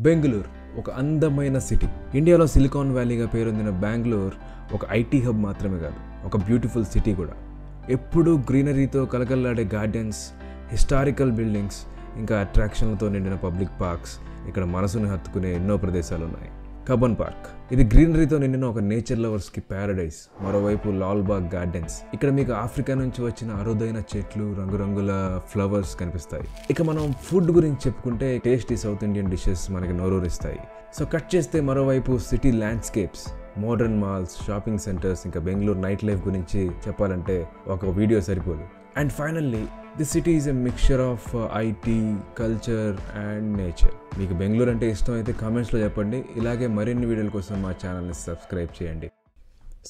బెంగళూరు ఒక అందమైన సిటీ. ఇండియాలో సిలికాన్ వ్యాలీగా పేరొందిన బెంగళూరు ఒక ఐటీ హబ్ మాత్రమే కాదు, ఒక బ్యూటిఫుల్ సిటీ కూడా. ఎప్పుడూ గ్రీనరీతో కలకల్లాడే గార్డెన్స్, హిస్టారికల్ బిల్డింగ్స్, ఇంకా అట్రాక్షన్లతో నిండిన పబ్లిక్ పార్క్స్, ఇక్కడ మనసుని హత్తుకునే ఎన్నో ప్రదేశాలు ఉన్నాయి. కబ్బన్ పార్క్ ఇది గ్రీనరీతో నిండిన ఒక నేచర్ లవర్స్కి ప్యారడైజ్. మరోవైపు లాల్బాగ్ గార్డెన్స్, ఇక్కడ మీకు ఆఫ్రికా నుంచి వచ్చిన అరుదైన చెట్లు, రంగురంగుల ఫ్లవర్స్ కనిపిస్తాయి. ఇక మనం ఫుడ్ గురించి చెప్పుకుంటే టేస్టీ సౌత్ ఇండియన్ డిషెస్ మనకి నోరూరిస్తాయి. సో కట్ చేస్తే మరోవైపు city landscapes, modern malls, shopping centres, ఇంకా బెంగళూరు నైట్ లైఫ్ గురించి చెప్పాలంటే ఒక వీడియో సరిపోదు. And finally the city is a mixture of IT, culture and nature. మీకు బెంగళూరు అంటే ఇష్టం అయితే కామెంట్స్లో చెప్పండి. ఇలాగే మరిన్ని వీడియోల కోసం మా ఛానల్ని సబ్స్క్రైబ్ చేయండి.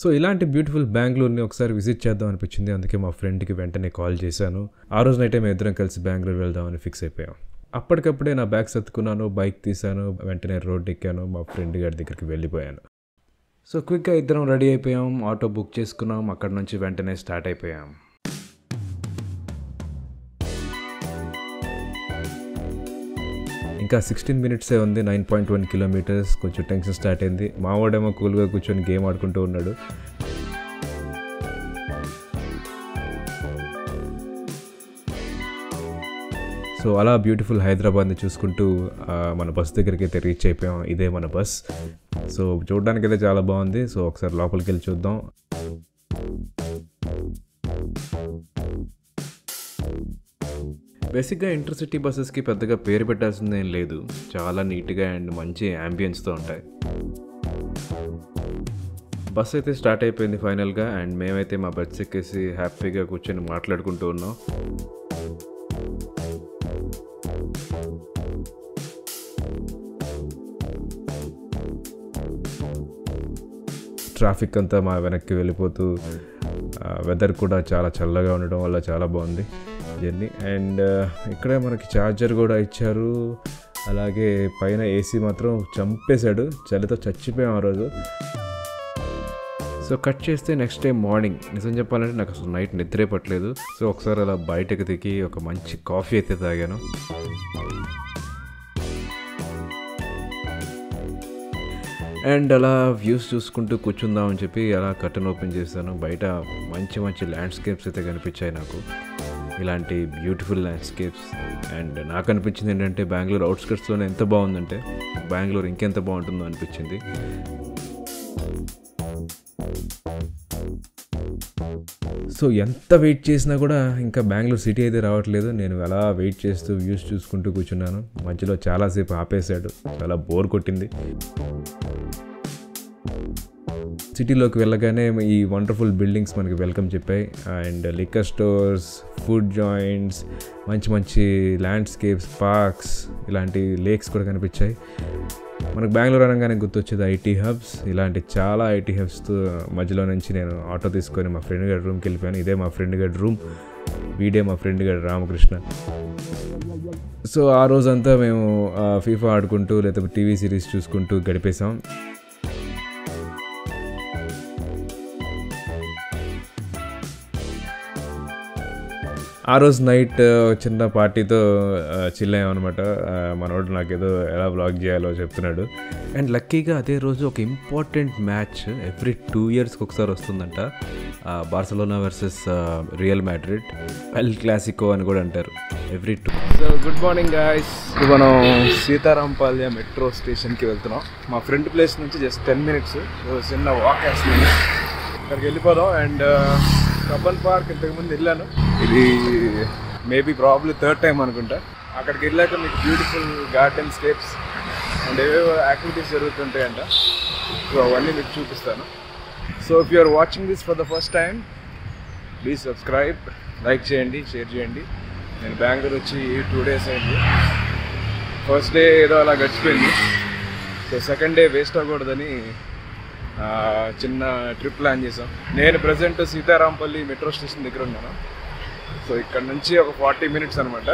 సో ఇలాంటి బ్యూటిఫుల్ బెంగళూరుని ఒకసారి విజిట్ చేద్దాం అనిపించింది. అందుకే మా ఫ్రెండ్కి వెంటనే కాల్ చేశాను. ఆ రోజు నైటే మేము ఇద్దరం కలిసి బెంగళూరు వెళ్దామని ఫిక్స్ అయిపోయాం. అప్పటికప్పుడే నా బ్యాగ్ సర్దుకున్నాను, బైక్ తీశాను, వెంటనే రోడ్ ఎక్కాను, మా ఫ్రెండ్ గారి దగ్గరికి వెళ్ళిపోయాను. సో క్విక్గా ఇద్దరం రెడీ అయిపోయాం, ఆటో బుక్ చేసుకున్నాం, అక్కడ నుంచి వెంటనే స్టార్ట్ అయిపోయాం. ఇంకా 16 మినిట్సే ఉంది, 9.1 కిలోమీటర్స్. కొంచెం టెన్షన్ స్టార్ట్ అయింది. మావాడేమో కూల్గా కూర్చొని గేమ్ ఆడుకుంటూ ఉన్నాడు. సో అలా బ్యూటిఫుల్ హైదరాబాద్ని చూసుకుంటూ మన బస్ దగ్గరికి అయితే రీచ్ అయిపోయాం. ఇదే మన బస్. సో చూడడానికి అయితే చాలా బాగుంది. సో ఒకసారి లోపలికి వెళ్ళి చూద్దాం. బేసిక్గా ఇంటర్సిటీ బస్సెస్కి పెద్దగా పేరు పెట్టాల్సింది ఏం లేదు. చాలా నీట్గా అండ్ మంచి యాంబియన్స్తో ఉంటాయి. బస్ అయితే స్టార్ట్ అయిపోయింది ఫైనల్గా. అండ్ మేమైతే మా బస్ ఎక్కేసి హ్యాపీగా కూర్చొని మాట్లాడుకుంటూ ఉన్నాం. ట్రాఫిక్ అంతా మా వెనక్కి వెళ్ళిపోతూ, వెదర్ కూడా చాలా చల్లగా ఉండడం వల్ల చాలా బాగుంది జర్నీ. అండ్ ఇక్కడే మనకి ఛార్జర్ కూడా ఇచ్చారు. అలాగే పైన ఏసీ మాత్రం చంపేశాడు, చలితో చచ్చిపోయాం ఆ రోజు. సో కట్ చేస్తే నెక్స్ట్ డే మార్నింగ్, నిజం చెప్పాలంటే నాకు అసలు నైట్ నిద్రే పట్టలేదు. సో ఒకసారి అలా బయటకు దిగి ఒక మంచి కాఫీ అయితే తాగాను. అండ్ అలా వ్యూస్ చూసుకుంటూ కూర్చుందామని చెప్పి అలా కర్టన్ ఓపెన్ చేశాను. బయట మంచి మంచి ల్యాండ్స్కేప్స్ అయితే కనిపించాయి నాకు, ఇలాంటి బ్యూటిఫుల్ ల్యాండ్స్కేప్స్. అండ్ నాకు అనిపించింది ఏంటంటే బెంగళూరు అవుట్స్కట్స్లోనే ఎంత బాగుందంటే బెంగళూరు ఇంకెంత బాగుంటుందో అనిపించింది. సో ఎంత వెయిట్ చేసినా కూడా ఇంకా బెంగళూరు సిటీ అయితే రావట్లేదు. నేను అలా వెయిట్ చేస్తూ వ్యూస్ చూసుకుంటూ కూర్చున్నాను. మధ్యలో చాలాసేపు ఆపేశాడు, చాలా బోర్ కొట్టింది. సిటీలోకి వెళ్ళగానే ఈ వండర్ఫుల్ బిల్డింగ్స్ మనకి వెల్కమ్ చెప్పాయి. And liquor stores, food joints, మంచి మంచి ల్యాండ్స్కేప్స్, పార్క్స్, ఇలాంటి లేక్స్ కూడా కనిపించాయి. మనకు బెంగళూరు అనగానే గుర్తొచ్చేది ఐటీ హబ్స్. ఇలాంటి చాలా ఐటీ హబ్స్తో మధ్యలో నుంచి నేను ఆటో తీసుకొని మా ఫ్రెండ్ గారి రూమ్కి వెళ్ళిపోయాను. ఇదే మా ఫ్రెండ్ గారి రూమ్, వీడే మా ఫ్రెండ్ గారి రామకృష్ణ. సో ఆ రోజంతా మేము ఫీఫా ఆడుకుంటూ లేకపోతే టీవీ సిరీస్ చూసుకుంటూ గడిపేసాం. ఆ రోజు నైట్ చిన్న పార్టీతో చిల్ అయ్యామన్నమాట. మనోడు నాకేదో ఎలా బ్లాగ్ చేయాలో చెప్తున్నాడు. అండ్ లక్కీగా అదే రోజు ఒక ఇంపార్టెంట్ మ్యాచ్ ఎవ్రీ 2 ఇయర్స్కి ఒకసారి వస్తుందంట. Barcelona versus real Madrid, El Clasico అని కూడా అంటారు, every 2. So good morning guys. మనం సీతారాంపాల్య మెట్రో స్టేషన్కి వెళ్తున్నాం. మా ఫ్రెండ్ ప్లేస్ నుంచి జస్ట్ 10 మినిట్స్ చిన్న వాక్ వేస్తుంది. అక్కడికి వెళ్ళిపోదాం. అండ్ కబ్బన్ పార్క్ ఇంతకుముందు వెళ్ళాను, ఇది మేబీ ప్రాబ్లీ 3rd టైం అనుకుంటా. అక్కడికి వెళ్ళాక మీకు బ్యూటిఫుల్ గార్డెన్ స్కేప్స్ అండ్ ఏవేవో యాక్టివిటీస్ జరుగుతుంటాయంట. సో అవన్నీ మీకు చూపిస్తాను. So if you are watching this for the first time, please subscribe, like చేయండి, షేర్ చేయండి. నేను బెంగళూరు వచ్చి 2 డేస్ అయింది. ఫస్ట్ డే ఏదో అలా గడిచిపోయింది. సో సెకండ్ డే వేస్ట్ అవ్వకూడదని చిన్న ట్రిప్ ప్లాన్ చేసాం. నేను ప్రజెంట్ సీతారాంపల్లి మెట్రో స్టేషన్ దగ్గర ఉన్నాను. సో ఇక్కడ నుంచి ఒక 40 మినిట్స్ అనమాట.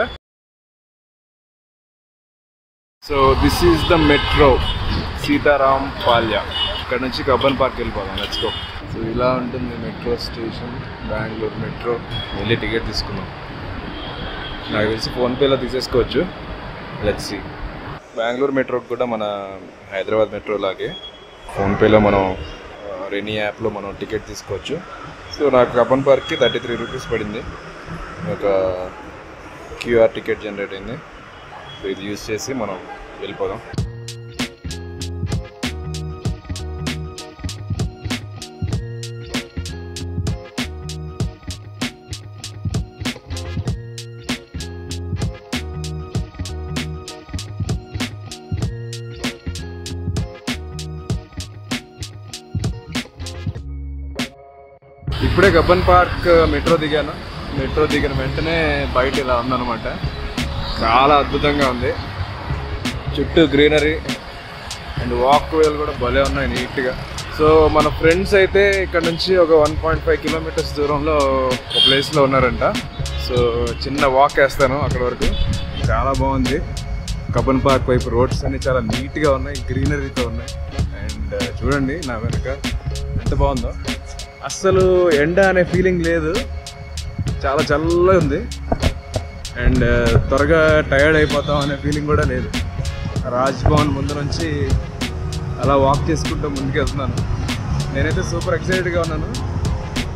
So this is the metro Sitarampalya. ఇక్కడ నుంచి కబ్బన్ పార్క్ వెళ్ళిపోదాం. Let's go. సో ఇలా ఉంటుంది మెట్రో స్టేషన్, బెంగళూరు మెట్రో. వెళ్ళి టికెట్ తీసుకున్నాం. నాకు తెలిసి ఫోన్పేలో తీసేసుకోవచ్చు. Let's see. బెంగళూరు మెట్రోకి కూడా మన హైదరాబాద్ మెట్రో లాగే ఫోన్పేలో మనం రెనీ యాప్లో మనం టికెట్ తీసుకోవచ్చు. సో నాకు కబ్బన్ పార్క్కి 33 రూపీస్ పడింది. ఒక క్యూఆర్ టికెట్ జనరేట్ అయింది. సో ఇది యూజ్ చేసి మనం వెళ్ళిపోదాం. ఇప్పుడే కబ్బన్ పార్క్ మెట్రో దిగాను. మెట్రో దిగిన వెంటనే బయట ఇలా ఉందన్నమాట. చాలా అద్భుతంగా ఉంది. చుట్టూ గ్రీనరీ అండ్ వాక్ వేలు కూడా భలే ఉన్నాయి నీట్గా. సో మన ఫ్రెండ్స్ అయితే ఇక్కడ నుంచి ఒక 1.5 కిలోమీటర్స్ దూరంలో ఒక ప్లేస్లో ఉన్నారంట. సో చిన్న వాక్ వేస్తాను అక్కడ వరకు. చాలా బాగుంది. కబ్బన్ పార్క్ వైపు రోడ్స్ అన్నీ చాలా నీట్గా ఉన్నాయి, గ్రీనరీతో ఉన్నాయి. అండ్ చూడండి నా వెనక ఎంత బాగుందో. అస్సలు ఎండ అనే ఫీలింగ్ లేదు, చాలా చల్లగా ఉంది. అండ్ త్వరగా టైర్డ్ అయిపోతాం అనే ఫీలింగ్ కూడా లేదు. రాజ్ భవన్ ముందు నుంచి అలా వాక్ చేసుకుంటూ ముందుకు వెళ్తున్నాను. నేనైతే సూపర్ ఎక్సైటెడ్గా ఉన్నాను.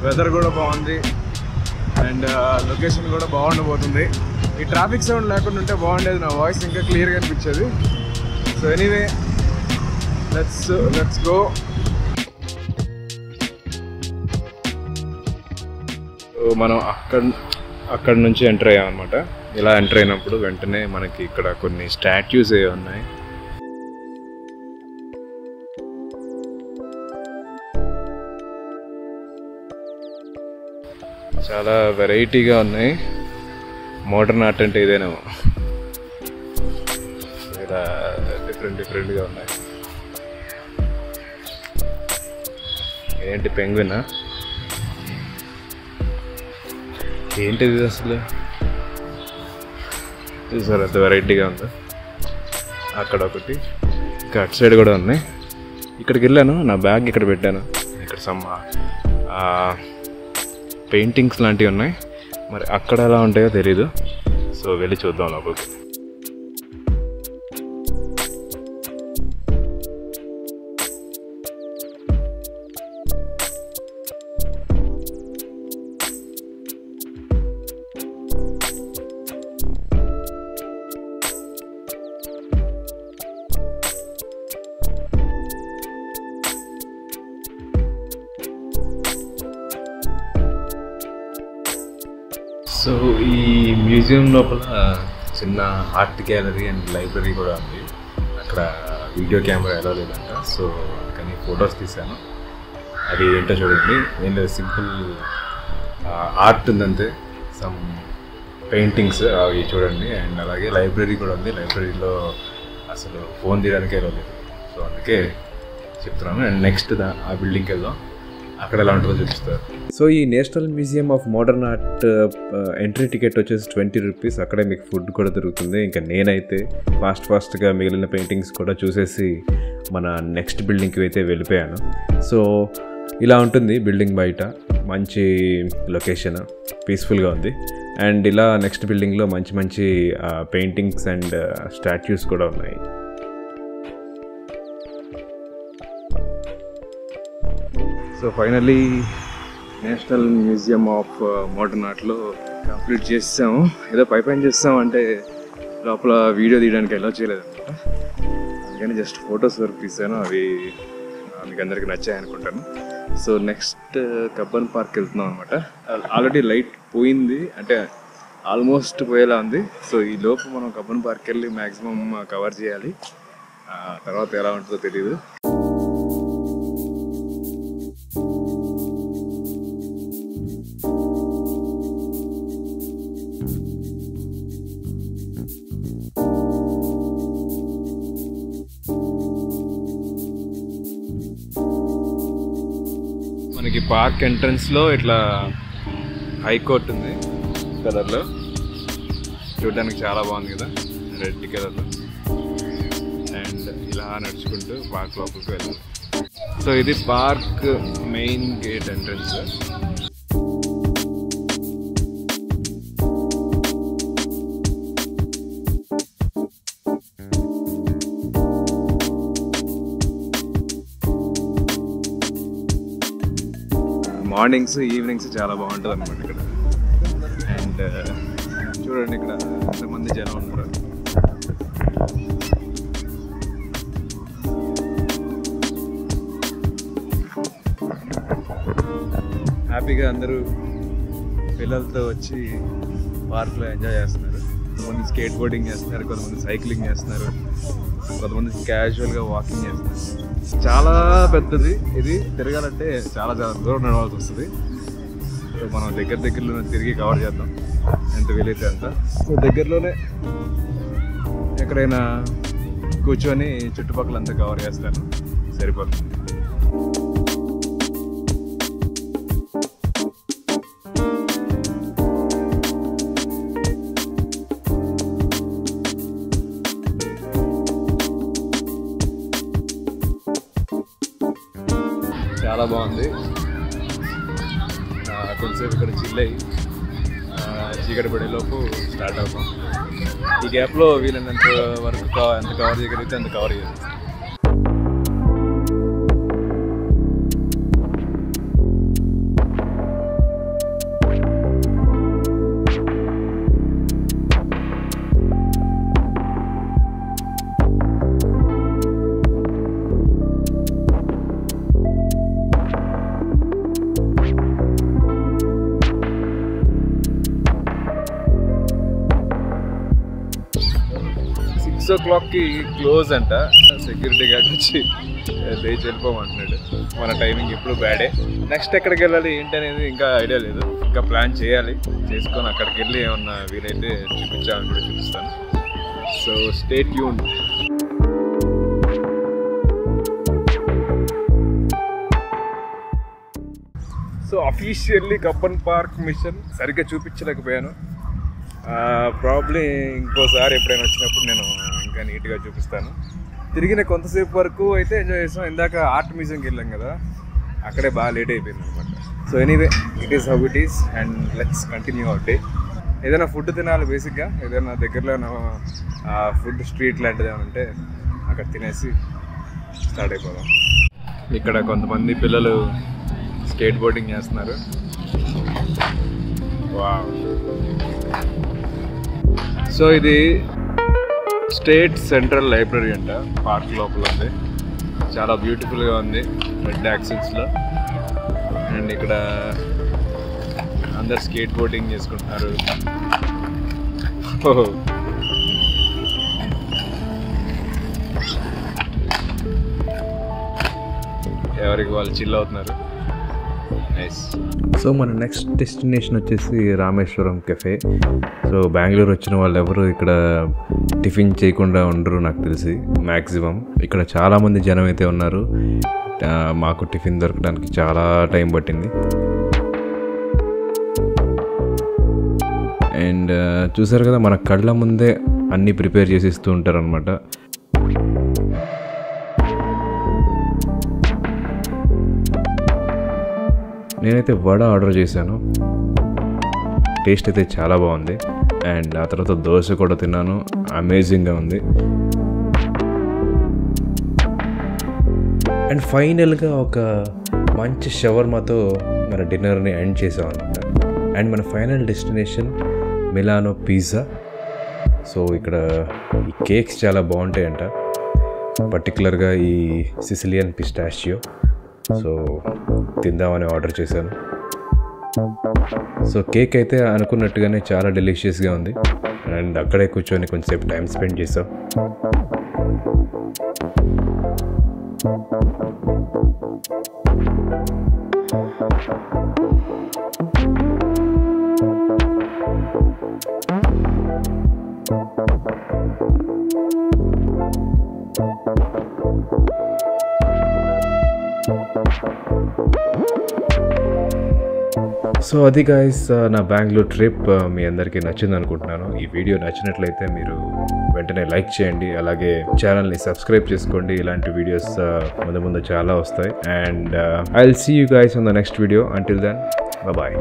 వెదర్ కూడా బాగుంది అండ్ లొకేషన్ కూడా బాగుండబోతుంది. ఈ ట్రాఫిక్ సౌండ్ లేకుండా ఉంటే బాగుండేది, నా వాయిస్ ఇంకా క్లియర్గా అనిపించేది. So anyway let's go. మనం అక్కడ నుంచి ఎంటర్ అయ్యామన్నమాట. ఇలా ఎంటర్ అయినప్పుడు వెంటనే మనకి ఇక్కడ కొన్ని స్టాట్యూస్ ఏ ఉన్నాయి. చాలా వెరైటీగా ఉన్నాయి. మోడర్న్ ఆర్ట్ అంటే ఇదేనేమో, ఇలా డిఫరెంట్గా ఉన్నాయి. ఏంటి పెంగ్వినా? ఏంటిది అసలు? చూసారు అంత వెరైటీగా ఉంది. అక్కడ ఒకటి, ఇంకా అటు సైడ్ కూడా ఉన్నాయి. ఇక్కడికి వెళ్ళాను, నా బ్యాగ్ ఇక్కడ పెట్టాను. ఇక్కడ సమ్ పెయింటింగ్స్ లాంటివి ఉన్నాయి. మరి అక్కడ ఎలా ఉంటాయో తెలీదు. సో వెళ్ళి చూద్దాం లోపలికి. సో ఈ మ్యూజియం లోపల చిన్న ఆర్ట్ గ్యాలరీ అండ్ లైబ్రరీ కూడా ఉంది. అక్కడ వీడియో కెమెరా ఎలా లేదంట. సో అందుకని ఫొటోస్ తీశాను. అది ఏంటో చూడండి. ఏం లేదు, సింపుల్ ఆర్ట్ ఉందంతే. సమ్ పెయింటింగ్స్ అవి చూడండి. అండ్ అలాగే లైబ్రరీ కూడా ఉంది. లైబ్రరీలో అసలు ఫోన్ తీయడానికి ఎలా లేదు. సో అందుకే చెప్తున్నాను. అండ్ నెక్స్ట్ ఆ బిల్డింగ్కి వెళ్దాం, అక్కడ ఎలా ఉంటుందో చూపిస్తారు. సో ఈ national museum of modern art entry ticket వచ్చేసి 20 రూపీస్. అక్కడే మీకు ఫుడ్ కూడా దొరుకుతుంది. ఇంకా నేనైతే ఫాస్ట్గా మిగిలిన పెయింటింగ్స్ కూడా చూసేసి మన నెక్స్ట్ బిల్డింగ్కి అయితే వెళ్ళిపోయాను. సో ఇలా ఉంటుంది బిల్డింగ్ బయట. మంచి లొకేషన్, పీస్ఫుల్గా ఉంది. అండ్ ఇలా నెక్స్ట్ బిల్డింగ్లో మంచి పెయింటింగ్స్ అండ్ స్టాట్యూస్ కూడా ఉన్నాయి. So finally national museum of modern ఆర్ట్లో కంప్లీట్ చేసాము. ఏదో పైపైన చేస్తాం అంటే లోపల వీడియో తీయడానికి ఎలా చేయలేదన్నమాట. అందుకని జస్ట్ ఫొటోస్ వరకు తీసాను. అవి మీకు అందరికీ నచ్చాయి అనుకుంటాను. సో నెక్స్ట్ కబ్బన్ పార్క్ వెళ్తున్నాం అనమాట. ఆల్రెడీ లైట్ పోయింది, అంటే ఆల్మోస్ట్ పోయేలా ఉంది. సో ఈ లోపు మనం కబ్బన్ పార్క్ వెళ్ళి మ్యాక్సిమం కవర్ చేయాలి. తర్వాత ఎలా ఉంటుందో తెలియదు. మనకి పార్క్ ఎంట్రన్స్లో ఇట్లా హైకోర్ట్ ఉంది కలర్లో. చూడడానికి చాలా బాగుంది కదా, రెడ్ కలర్లో. అండ్ ఇలా నడుచుకుంటూ పార్క్ లోపలికి వెళ్ళాలి. సో ఇది park main gate entrance. Mornings evenings చాలా బాగుంటుంది అనమాట ఇక్కడ. అండ్ చూడండి ఇక్కడ ఎంతమంది జనం ఉన్నారు. హ్యాపీగా అందరూ పిల్లలతో వచ్చి పార్క్లో ఎంజాయ్ చేస్తున్నారు. కొంతమంది స్కేట్ బోర్డింగ్ చేస్తున్నారు, కొంతమంది సైక్లింగ్ చేస్తున్నారు, కొంతమంది క్యాజువల్గా వాకింగ్ చేస్తున్నారు. చాలా పెద్దది ఇది, తిరగాలంటే చాలా దూరం నడవాల్సి వస్తుంది. సో మనం దగ్గరలో తిరిగి కవర్ చేద్దాం ఎంత వీలైతే అంత. సో దగ్గరలోనే ఎక్కడైనా కూర్చొని చుట్టుపక్కల అంతా కవర్ చేస్తాను, సరిపోతుంది. చాలా బాగుంది. కొంచెంసేపు ఇక్కడ చిల్లయి చీకటి పడేలోపు స్టార్ట్ అవుతాం. ఈ గ్యాప్లో వీలైనంత వరకు ఎంత కవర్ చేయగలిగితే అంత కవర్ చేయాలి. o'clockకి క్లోజ్ అంట. సెక్యూరిటీ గార్డ్ వచ్చి లేచి వెళ్ళిపోమంటున్నాడు. మన టైమింగ్ ఎప్పుడు బ్యాడే. నెక్స్ట్ ఎక్కడికి వెళ్ళాలి ఏంటి అనేది ఇంకా ఐడియా లేదు. ఇంకా ప్లాన్ చేయాలి. చేసుకొని అక్కడికి వెళ్ళి ఏమన్నా వీలైతే చూపించాలని కూడా చూపిస్తాను. So stay tune. So officially Cubbon Park mission సరిగ్గా చూపించలేకపోయాను. ప్రాబ్లీ ఇంకోసారి ఎప్పుడైనా వచ్చినప్పుడు నేను ఇంకా నీట్గా చూపిస్తాను. తిరిగిన కొంతసేపు వరకు అయితే ఎంజాయ్ చేసాం. ఇందాక ఆర్ట్ మ్యూజియంకి వెళ్ళాం కదా, అక్కడే బాగా లేట్ అయిపోయింది అనమాట. So anyway it is how it is and let's continue our day. ఏదైనా ఫుడ్ తినాలి బేసిక్గా. ఏదైనా దగ్గరలో ఫుడ్ స్ట్రీట్ లాంటిది ఏమైనా ఉంటే అక్కడ తినేసి స్టార్ట్ అయిపోదాం. ఇక్కడ కొంతమంది పిల్లలు స్కేట్ బోర్డింగ్ చేస్తున్నారు. వావ్. సో ఇది స్టేట్ సెంట్రల్ లైబ్రరీ అంట, పార్క్ లోపల ఉంది. చాలా బ్యూటిఫుల్గా ఉంది రెడ్ యాక్సెన్స్లో. అండ్ ఇక్కడ అందరు స్కేట్ బోర్డింగ్ చేసుకుంటున్నారు. ఎవరికి వాళ్ళు చిల్ అవుతున్నారు. నైస్. సో మన నెక్స్ట్ డెస్టినేషన్ వచ్చేసి రామేశ్వరం కెఫే. సో బెంగళూరు వచ్చిన వాళ్ళు ఎవరు ఇక్కడ టిఫిన్ చేయకుండా ఉండరు నాకు తెలిసి మ్యాక్సిమం. ఇక్కడ చాలామంది జనం అయితే ఉన్నారు. మాకు టిఫిన్ దొరకడానికి చాలా టైం పట్టింది. అండ్ చూసారు కదా, మన కళ్ళ ముందే అన్నీ ప్రిపేర్ చేసి ఇస్తూ ఉంటారనమాట. నేనైతే వడ ఆర్డర్ చేశాను. టేస్ట్ అయితే చాలా బాగుంది. అండ్ ఆ తర్వాత దోశ కూడా తిన్నాను. అమేజింగ్గా ఉంది. అండ్ ఫైనల్గా ఒక మంచి షవర్మాతో మన డిన్నర్ని ఎండ్ చేసాం అనమాట. అండ్ మన final destination Milano pizza. So ఇక్కడ ఈ కేక్స్ చాలా బాగుంటాయంట, పర్టికులర్గా ఈ సిసిలియన్ పిస్టాషియో. సో తిందామని ఆర్డర్ చేశాను. సో కేక్ అయితే అనుకున్నట్టుగానే చాలా డెలిషియస్గా ఉంది. అండ్ అక్కడే కూర్చొని కొంచెంసేపు టైం స్పెండ్ చేసాం. సో అది గైస్ నా బెంగళూరు ట్రిప్ మీ అందరికీ నచ్చింది అనుకుంటున్నాను. ఈ వీడియో నచ్చినట్లయితే మీరు వెంటనే లైక్ చేయండి, అలాగే ఛానల్ని సబ్స్క్రైబ్ చేసుకోండి. ఇలాంటి వీడియోస్ ముందు చాలా వస్తాయి. And I will see you guys on the next video. Until then, bye.